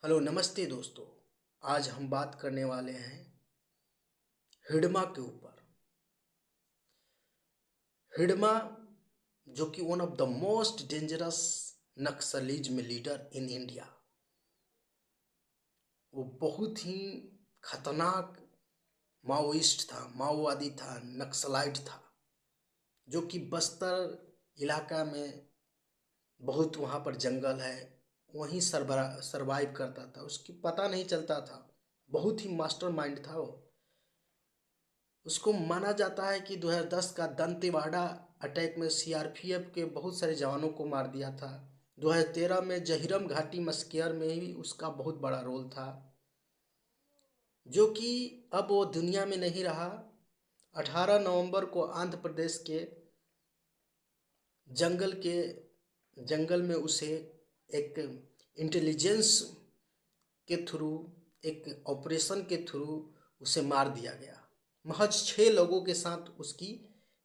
Hello नमस्ते दोस्तों। आज हम बात करने वाले हैं हिडमा के ऊपर। हिडमा जो कि one of the most dangerous Naxalism leader in India, वो बहुत ही खतरनाक माओइस्ट था, माओवादी था, नक्सलाइट था, जो कि बस्तर इलाका में बहुत वहाँ पर जंगल है, वहीं सरवाइव करता था। उसकी पता नहीं चलता था, बहुत ही मास्टरमाइंड था वो। उसको माना जाता है कि 2010 का दंतेवाड़ा अटैक में सीआरपीएफ के बहुत सारे जवानों को मार दिया था। 2013 में जहीरम घाटी मस्कियर में भी उसका बहुत बड़ा रोल था, जो कि अब वो दुनिया में नहीं रहा। 18 नवंबर को आंध्र प्रदेश के जंगल के जंगल में उसे एक इंटेलिजेंस के थ्रू, एक ऑपरेशन के थ्रू उसे मार दिया गया। महज 6 लोगों के साथ उसकी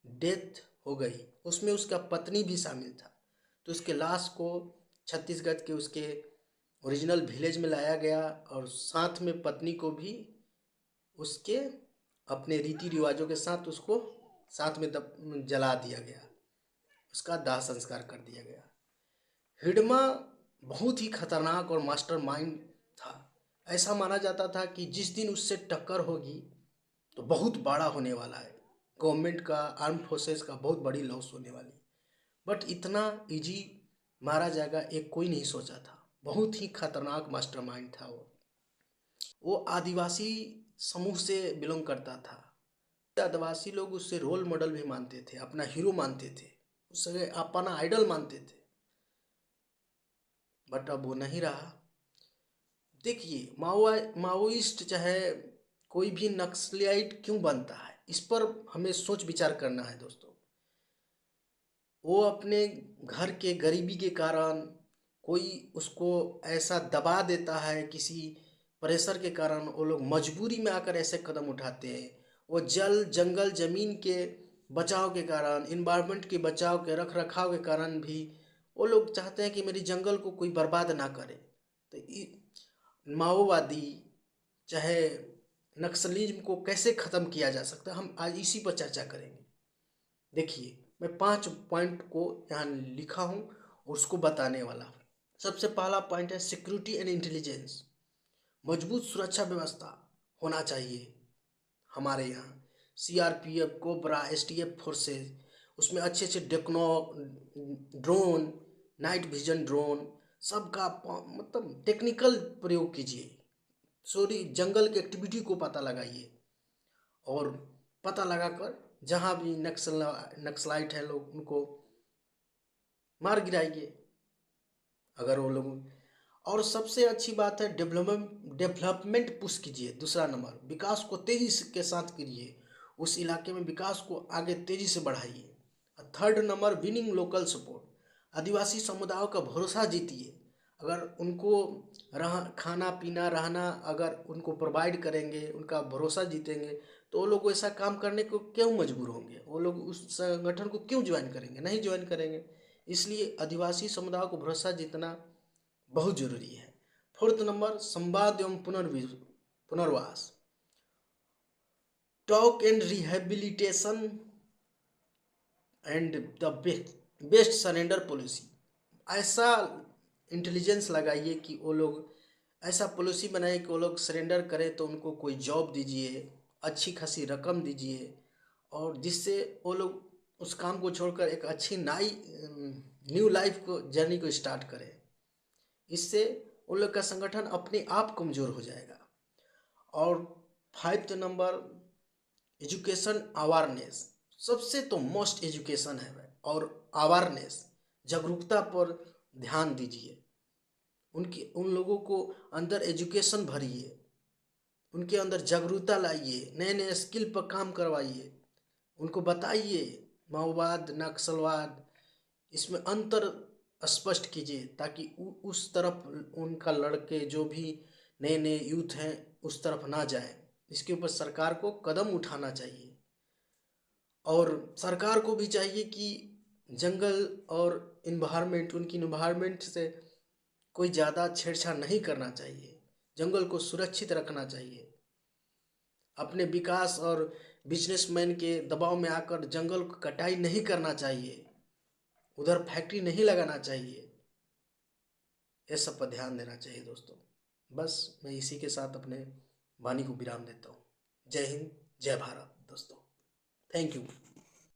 डेथ हो गई, उसमें उसका पत्नी भी शामिल था। तो उसके लाश को छत्तीसगढ़ के उसके ओरिजिनल विलेज में लाया गया और साथ में पत्नी को भी उसके अपने रीति रिवाजों के साथ उसको साथ में जला दिया गया, उसका दाह संस्कार कर दिया गया। हिडमा बहुत ही खतरनाक और मास्टरमाइंड था। ऐसा माना जाता था कि जिस दिन उससे टक्कर होगी तो बहुत बड़ा होने वाला है, गवर्नमेंट का, आर्म फोर्सेस का बहुत बड़ी लॉस होने वाली है। बट इतना इजी मारा जाएगा एक कोई नहीं सोचा था। बहुत ही खतरनाक मास्टरमाइंड था वो आदिवासी समूह से बिलोंग करता था। आदिवासी लोग उससे रोल मॉडल भी मानते थे, अपना हीरो मानते थे, उससे अपना आइडल मानते थे। बट अब वो नहीं रहा। देखिए, माओइस्ट चाहे कोई भी नक्सलाइट क्यों बनता है, इस पर हमें सोच विचार करना है दोस्तों। वो अपने घर के गरीबी के कारण, कोई उसको ऐसा दबा देता है, किसी प्रेशर के कारण वो लोग मजबूरी में आकर ऐसे कदम उठाते हैं। वो जल जंगल जमीन के बचाव के कारण, इन्वायरमेंट के बचाव के रख रखाव के कारण भी वो लोग चाहते हैं कि मेरी जंगल को कोई बर्बाद ना करे। तो माओवादी चाहे नक्सलिज्म को कैसे ख़त्म किया जा सकता है, हम आज इसी पर चर्चा करेंगे। देखिए, मैं 5 पॉइंट को यहाँ लिखा हूँ और उसको बताने वाला हूँ। सबसे पहला पॉइंट है सिक्योरिटी एंड इंटेलिजेंस। मजबूत सुरक्षा व्यवस्था होना चाहिए हमारे यहाँ। सीआरपीएफ, कोबरा, एसटीएफ फोर्सेस, उसमें अच्छे अच्छे ड्रोन, नाइट विजन ड्रोन, सबका मतलब टेक्निकल प्रयोग कीजिए। सॉरी, जंगल की एक्टिविटी को पता लगाइए और पता लगाकर जहाँ भी नक्सलाइट है लोग, उनको मार गिराइए अगर वो लोग। और सबसे अच्छी बात है डेवलपमेंट पुश कीजिए। दूसरा नंबर, विकास को तेजी के साथ करिए, उस इलाके में विकास को आगे तेजी से बढ़ाइए। Third number, winning local support. आदिवासी समुदायों का भरोसा जीतिए। अगर उनको खाना पीना रहना अगर उनको प्रोवाइड करेंगे, उनका भरोसा जीतेंगे, तो वो लोग ऐसा काम करने को क्यों मजबूर होंगे, वो लोग उस संगठन को क्यों ज्वाइन करेंगे, नहीं ज्वाइन करेंगे। इसलिए आदिवासी समुदायों को भरोसा जीतना बहुत जरूरी है। फोर्थ नंबर, संवाद एवं पुनर्वास। Talk and rehabilitation and the best surrender policy. ऐसा इंटेलिजेंस लगाइए कि वो लोग ऐसा पॉलिसी बनाए कि वो लोग सरेंडर करें तो उनको कोई जॉब दीजिए, अच्छी खासी रकम दीजिए, और जिससे वो लोग उस काम को छोड़कर एक अच्छी न्यू लाइफ को जर्नी को स्टार्ट करें। इससे उन लोग का संगठन अपने आप कमज़ोर हो जाएगा। और फाइव्थ नंबर, एजुकेशन अवेयरनेस। सबसे तो मोस्ट एजुकेशन है भाई, और अवेयरनेस, जागरूकता पर ध्यान दीजिए। उन लोगों को अंदर एजुकेशन भरिए, उनके अंदर जागरूकता लाइए, नए नए स्किल पर काम करवाइए, उनको बताइए माओवाद नक्सलवाद इसमें अंतर स्पष्ट कीजिए, ताकि उस तरफ उनका लड़के जो भी नए नए यूथ हैं उस तरफ ना जाए। इसके ऊपर सरकार को कदम उठाना चाहिए। और सरकार को भी चाहिए कि जंगल और इन्वायरमेंट, उनकी इन्वायरमेंट से कोई ज़्यादा छेड़छाड़ नहीं करना चाहिए, जंगल को सुरक्षित रखना चाहिए। अपने विकास और बिजनेसमैन के दबाव में आकर जंगल को कटाई नहीं करना चाहिए, उधर फैक्ट्री नहीं लगाना चाहिए। ये सब पर ध्यान देना चाहिए दोस्तों। बस मैं इसी के साथ अपने वाणी को विराम देता हूँ। जय हिंद, जय भारत दोस्तों। Thank you.